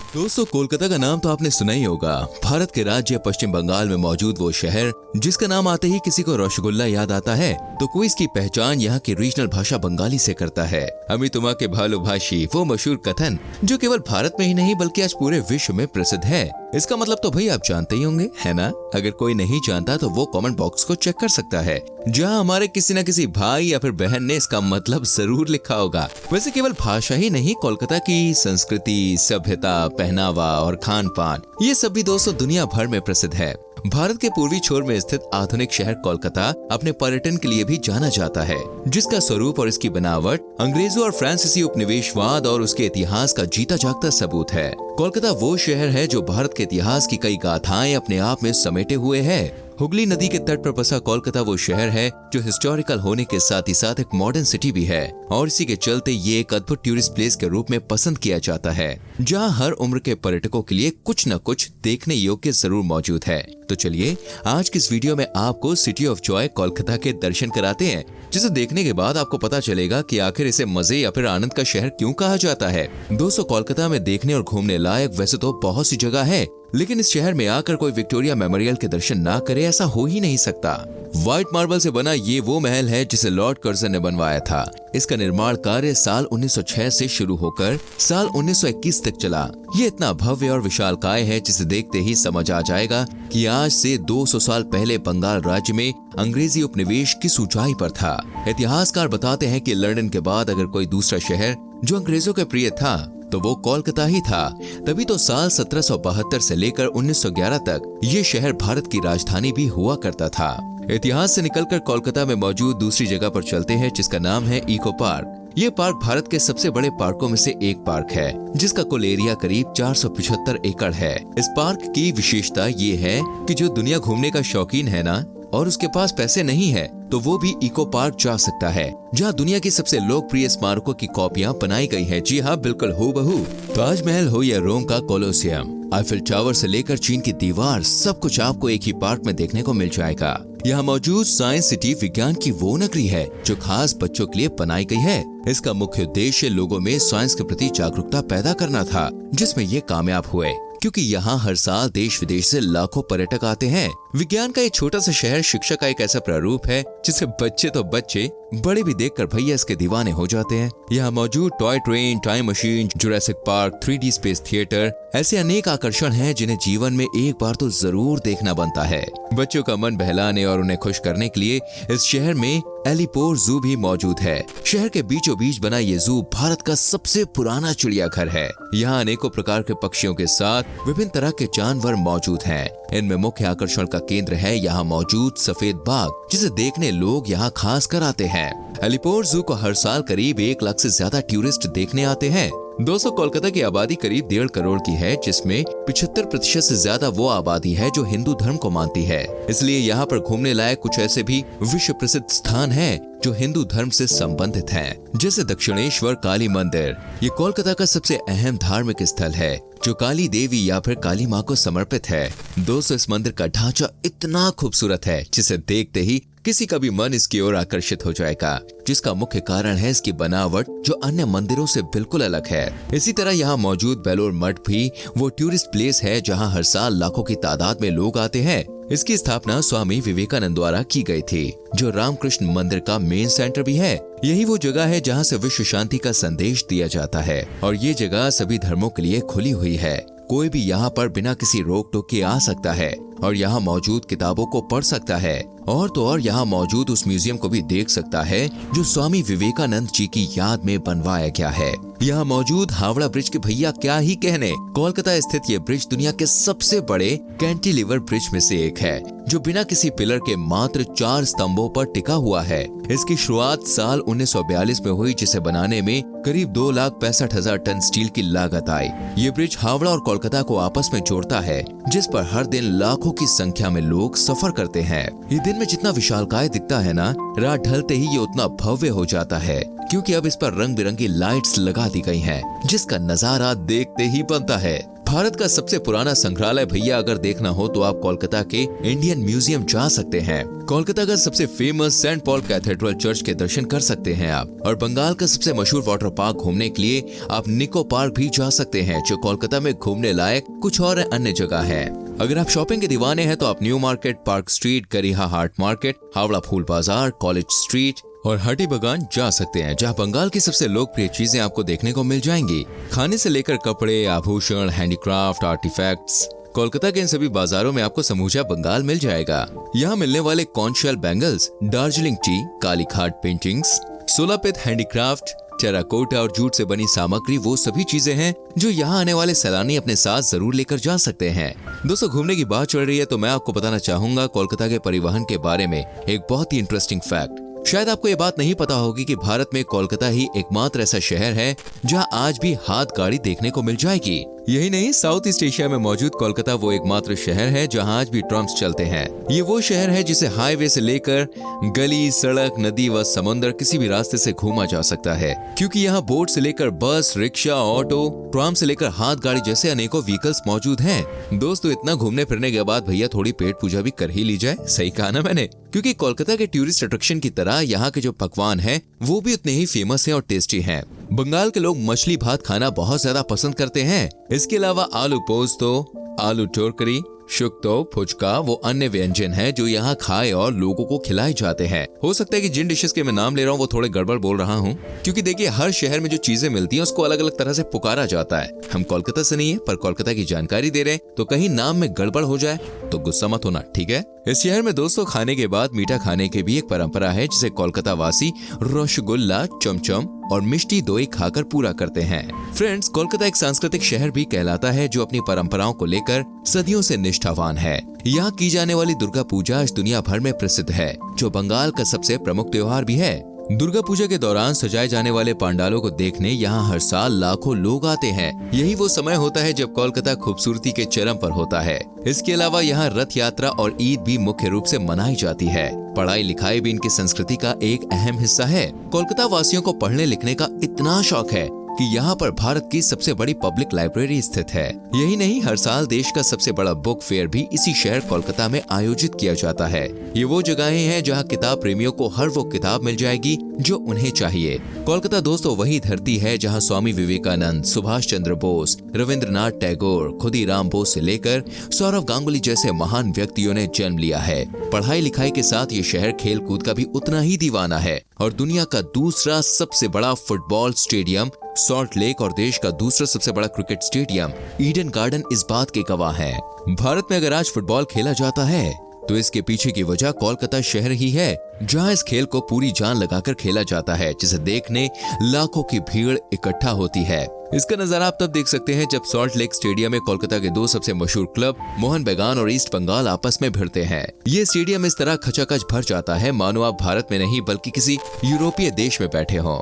दोस्तों, कोलकाता का नाम तो आपने सुना ही होगा। भारत के राज्य पश्चिम बंगाल में मौजूद वो शहर जिसका नाम आते ही किसी को रसगुल्ला याद आता है, तो कोई इसकी पहचान यहाँ की रीजनल भाषा बंगाली से करता है। अमी तुम्हा के भालू भाषी, वो मशहूर कथन जो केवल भारत में ही नहीं बल्कि आज पूरे विश्व में प्रसिद्ध है। इसका मतलब तो भाई आप जानते ही होंगे, है ना? अगर कोई नहीं जानता तो वो कमेंट बॉक्स को चेक कर सकता है, जहाँ हमारे किसी न किसी भाई या फिर बहन ने इसका मतलब जरूर लिखा होगा। वैसे केवल भाषा ही नहीं, कोलकाता की संस्कृति, सभ्यता, पहनावा और खान पान, ये सब भी दोस्तों दुनिया भर में प्रसिद्ध है। भारत के पूर्वी छोर में स्थित आधुनिक शहर कोलकाता अपने पर्यटन के लिए भी जाना जाता है, जिसका स्वरूप और इसकी बनावट अंग्रेजों और फ्रांसीसी उपनिवेशवाद और उसके इतिहास का जीता जागता सबूत है। कोलकाता वो शहर है जो भारत के इतिहास की कई गाथाएं अपने आप में समेटे हुए है। हुगली नदी के तट पर बसा कोलकाता वो शहर है जो हिस्टोरिकल होने के साथ ही साथ एक मॉडर्न सिटी भी है, और इसी के चलते ये एक अद्भुत टूरिस्ट प्लेस के रूप में पसंद किया जाता है, जहां हर उम्र के पर्यटकों के लिए कुछ न कुछ देखने योग्य जरूर मौजूद है। तो चलिए आज की इस वीडियो में आपको सिटी ऑफ जॉय कोलकाता के दर्शन कराते हैं, जिसे देखने के बाद आपको पता चलेगा कि आखिर इसे मजे या फिर आनंद का शहर क्यों कहा जाता है। दोस्तों, कोलकाता में देखने और घूमने लायक वैसे तो बहुत सी जगह है, लेकिन इस शहर में आकर कोई विक्टोरिया मेमोरियल के दर्शन ना करे ऐसा हो ही नहीं सकता। व्हाइट मार्बल से बना ये वो महल है जिसे लॉर्ड कर्जन ने बनवाया था। इसका निर्माण कार्य साल 1906 से शुरू होकर साल 1921 तक चला। ये इतना भव्य और विशालकाय है जिसे देखते ही समझ आ जाएगा कि आज से 200 साल पहले बंगाल राज्य में अंग्रेजी उपनिवेश किस ऊंचाई पर था। इतिहासकार बताते हैं कि लंदन के बाद अगर कोई दूसरा शहर जो अंग्रेजों के प्रिय था तो वो कोलकाता ही था। तभी तो साल 1772 से लेकर 1911 तक ये शहर भारत की राजधानी भी हुआ करता था। इतिहास से निकलकर कोलकाता में मौजूद दूसरी जगह पर चलते हैं, जिसका नाम है इको पार्क। ये पार्क भारत के सबसे बड़े पार्कों में से एक पार्क है, जिसका कुल एरिया करीब 475 एकड़ है। इस पार्क की विशेषता ये है कि जो दुनिया घूमने का शौकीन है ना, और उसके पास पैसे नहीं है, तो वो भी इको पार्क जा सकता है, जहाँ दुनिया की सबसे लोकप्रिय स्मारकों की कॉपियाँ बनाई गई हैं। जी हाँ, बिल्कुल हूबहू। ताजमहल हो या रोम का कोलोसियम, आईफिल टावर से लेकर चीन की दीवार, सब कुछ आपको एक ही पार्क में देखने को मिल जाएगा। यहाँ मौजूद साइंस सिटी विज्ञान की वो नगरी है जो खास बच्चों के लिए बनाई गई है। इसका मुख्य उद्देश्य लोगों में साइंस के प्रति जागरूकता पैदा करना था, जिसमें ये कामयाब हुए, क्योंकि यहाँ हर साल देश विदेश से लाखों पर्यटक आते हैं। विज्ञान का ये छोटा सा शहर शिक्षा का एक ऐसा प्रारूप है जिसे बच्चे तो बच्चे, बड़े भी देखकर भैया इसके दीवाने हो जाते हैं। यहाँ मौजूद toy train, time machine, Jurassic park, 3D space theatre, ऐसे अनेक आकर्षण हैं जिन्हें जीवन में एक बार तो जरूर देखना बनता है। बच्चों का मन बहलाने और उन्हें खुश करने के लिए इस शहर में एलिपोर जू भी मौजूद है। शहर के बीचों बीच बना ये जू भारत का सबसे पुराना चिड़ियाघर है। यहाँ अनेकों प्रकार के पक्षियों के साथ विभिन्न तरह के जानवर मौजूद हैं। इनमें मुख्य आकर्षण का केंद्र है यहाँ मौजूद सफेद बाघ, जिसे देखने लोग यहाँ खास कर आते हैं। एलिपोर जू को हर साल करीब 1 लाख से ज्यादा टूरिस्ट देखने आते हैं। दोस्तों, कोलकाता की आबादी करीब 1.5 करोड़ की है, जिसमें 75% से ज्यादा वो आबादी है जो हिंदू धर्म को मानती है। इसलिए यहाँ पर घूमने लायक कुछ ऐसे भी विश्व प्रसिद्ध स्थान हैं जो हिंदू धर्म से संबंधित हैं, जैसे दक्षिणेश्वर काली मंदिर। ये कोलकाता का सबसे अहम धार्मिक स्थल है जो काली देवी या फिर काली माँ को समर्पित है। दोस्तों, इस मंदिर का ढांचा इतना खूबसूरत है जिसे देखते ही किसी का भी मन इसकी ओर आकर्षित हो जाएगा, जिसका मुख्य कारण है इसकी बनावट जो अन्य मंदिरों से बिल्कुल अलग है। इसी तरह यहाँ मौजूद बेलूर मठ भी वो टूरिस्ट प्लेस है जहाँ हर साल लाखों की तादाद में लोग आते हैं। इसकी स्थापना स्वामी विवेकानंद द्वारा की गई थी, जो रामकृष्ण मंदिर का मेन सेंटर भी है। यही वो जगह है जहाँ से विश्व शांति का संदेश दिया जाता है, और ये जगह सभी धर्मों के लिए खुली हुई है। कोई भी यहाँ पर बिना किसी रोक टोक के आ सकता है और यहाँ मौजूद किताबों को पढ़ सकता है, और तो और यहाँ मौजूद उस म्यूजियम को भी देख सकता है जो स्वामी विवेकानंद जी की याद में बनवाया गया है। यहाँ मौजूद हावड़ा ब्रिज के भैया क्या ही कहने। कोलकाता स्थित ये ब्रिज दुनिया के सबसे बड़े कैंटिलीवर ब्रिज में से एक है, जो बिना किसी पिलर के मात्र 4 स्तंभों पर टिका हुआ है। इसकी शुरुआत साल 1942 में हुई, जिसे बनाने में करीब 2,65,000 टन स्टील की लागत आई। ये ब्रिज हावड़ा और कोलकाता को आपस में जोड़ता है, जिस पर हर दिन लाखों की संख्या में लोग सफर करते हैं। ये दिन में जितना विशालकाय दिखता है ना, रात ढलते ही ये उतना भव्य हो जाता है, क्योंकि अब इस पर रंग बिरंगी लाइट्स लगा दी गई हैं, जिसका नजारा देखते ही बनता है। भारत का सबसे पुराना संग्रहालय भैया अगर देखना हो तो आप कोलकाता के इंडियन म्यूजियम जा सकते हैं। कोलकाता का सबसे famous Saint Paul cathedral church के दर्शन कर सकते हैं आप। और बंगाल का सबसे मशहूर वाटर पार्क घूमने के लिए आप निको पार्क भी जा सकते हैं, जो कोलकाता में घूमने लायक कुछ और अन्य जगह है। अगर आप शॉपिंग के दीवाने हैं तो आप न्यू मार्केट, पार्क स्ट्रीट, गरिहा हाट मार्केट, हावड़ा फूल बाजार, कॉलेज स्ट्रीट और हटी बगान जा सकते हैं, जहां बंगाल की सबसे लोकप्रिय चीजें आपको देखने को मिल जाएंगी। खाने से लेकर कपड़े, आभूषण, हैंडीक्राफ्ट, आर्टिफैक्ट्स, कोलकाता के इन सभी बाजारों में आपको समूचा बंगाल मिल जाएगा। यहाँ मिलने वाले कॉन्शल बैंगल्स, दार्जिलिंग टी, काली खाट पेंटिंग्स, सोलापित हैंडीक्राफ्ट, टेराकोटा और जूट से बनी सामग्री वो सभी चीजें हैं जो यहाँ आने वाले सैलानी अपने साथ जरूर लेकर जा सकते हैं। दोस्तों, घूमने की बात चल रही है तो मैं आपको बताना चाहूंगा कोलकाता के परिवहन के बारे में एक बहुत ही इंटरेस्टिंग फैक्ट। शायद आपको ये बात नहीं पता होगी कि भारत में कोलकाता ही एकमात्र ऐसा शहर है जहां आज भी हाथ गाड़ी देखने को मिल जाएगी। यही नहीं, साउथ ईस्ट एशिया में मौजूद कोलकाता वो एकमात्र शहर है जहां आज भी ट्रम्स चलते हैं। ये वो शहर है जिसे हाईवे से लेकर गली, सड़क, नदी व समुद्र किसी भी रास्ते से घूमा जा सकता है, क्योंकि यहाँ बोट से लेकर बस, रिक्शा, ऑटो, ट्राम से लेकर हाथ गाड़ी जैसे अनेकों व्हीकल्स मौजूद हैं। दोस्तों, इतना घूमने फिरने के बाद भैया थोड़ी पेट पूजा भी कर ही ली जाए। सही कहा ना मैंने? क्योंकि कोलकाता के टूरिस्ट अट्रैक्शन की तरह यहाँ के जो पकवान हैं वो भी उतने ही फेमस हैं और टेस्टी हैं। बंगाल के लोग मछली भात खाना बहुत ज्यादा पसंद करते हैं। इसके अलावा आलू पोस्तो, आलू टोरकरी, शुक्तो, फुचका वो अन्य व्यंजन हैं जो यहाँ खाए और लोगों को खिलाए जाते हैं। हो सकता है कि जिन डिशेस के मैं नाम ले रहा हूँ वो थोड़े गड़बड़ बोल रहा हूँ, क्योंकि देखिए हर शहर में जो चीजें मिलती हैं उसको अलग अलग तरह से पुकारा जाता है। हम कोलकाता से नहीं है पर कोलकाता की जानकारी दे रहे हैं, तो कहीं नाम में गड़बड़ हो जाए तो गुस्सा मत होना, ठीक है? इस शहर में दोस्तों खाने के बाद मीठा खाने की भी एक परंपरा है, जिसे कोलकाता वासी रसगुल्ला, चमचम और मिष्टी दोई खाकर पूरा करते हैं। फ्रेंड्स, कोलकाता एक सांस्कृतिक शहर भी कहलाता है जो अपनी परंपराओं को लेकर सदियों से निष्ठावान है। यहाँ की जाने वाली दुर्गा पूजा आज दुनिया भर में प्रसिद्ध है, जो बंगाल का सबसे प्रमुख त्योहार भी है। दुर्गा पूजा के दौरान सजाए जाने वाले पंडालों को देखने यहाँ हर साल लाखों लोग आते हैं। यही वो समय होता है जब कोलकाता खूबसूरती के चरम पर होता है। इसके अलावा यहाँ रथ यात्रा और ईद भी मुख्य रूप से मनाई जाती है। पढ़ाई लिखाई भी इनकी संस्कृति का एक अहम हिस्सा है। कोलकाता वासियों को पढ़ने लिखने का इतना शौक है कि यहाँ पर भारत की सबसे बड़ी पब्लिक लाइब्रेरी स्थित है। यही नहीं, हर साल देश का सबसे बड़ा बुक फेयर भी इसी शहर कोलकाता में आयोजित किया जाता है। ये वो जगहें हैं जहाँ किताब प्रेमियों को हर वो किताब मिल जाएगी जो उन्हें चाहिए। कोलकाता दोस्तों वही धरती है जहाँ स्वामी विवेकानंद, सुभाष चंद्र बोस, रविंद्रनाथ टैगोर, खुदीराम बोस से लेकर सौरव गांगुली जैसे महान व्यक्तियों ने जन्म लिया है। पढ़ाई लिखाई के साथ ये शहर खेल कूद का भी उतना ही दीवाना है और दुनिया का दूसरा सबसे बड़ा फुटबॉल स्टेडियम सॉल्ट लेक और देश का दूसरा सबसे बड़ा क्रिकेट स्टेडियम ईडन गार्डन इस बात के गवाह हैं। भारत में अगर आज फुटबॉल खेला जाता है तो इसके पीछे की वजह कोलकाता शहर ही है, जहां इस खेल को पूरी जान लगाकर खेला जाता है, जिसे देखने लाखों की भीड़ इकट्ठा होती है। इसका नजारा आप तब देख सकते हैं जब सॉल्ट लेक स्टेडियम में कोलकाता के दो सबसे मशहूर क्लब मोहन बेगान और ईस्ट बंगाल आपस में भिड़ते हैं। ये स्टेडियम इस तरह खचाखच भर जाता है मानो आप भारत में नहीं बल्कि किसी यूरोपीय देश में बैठे हों।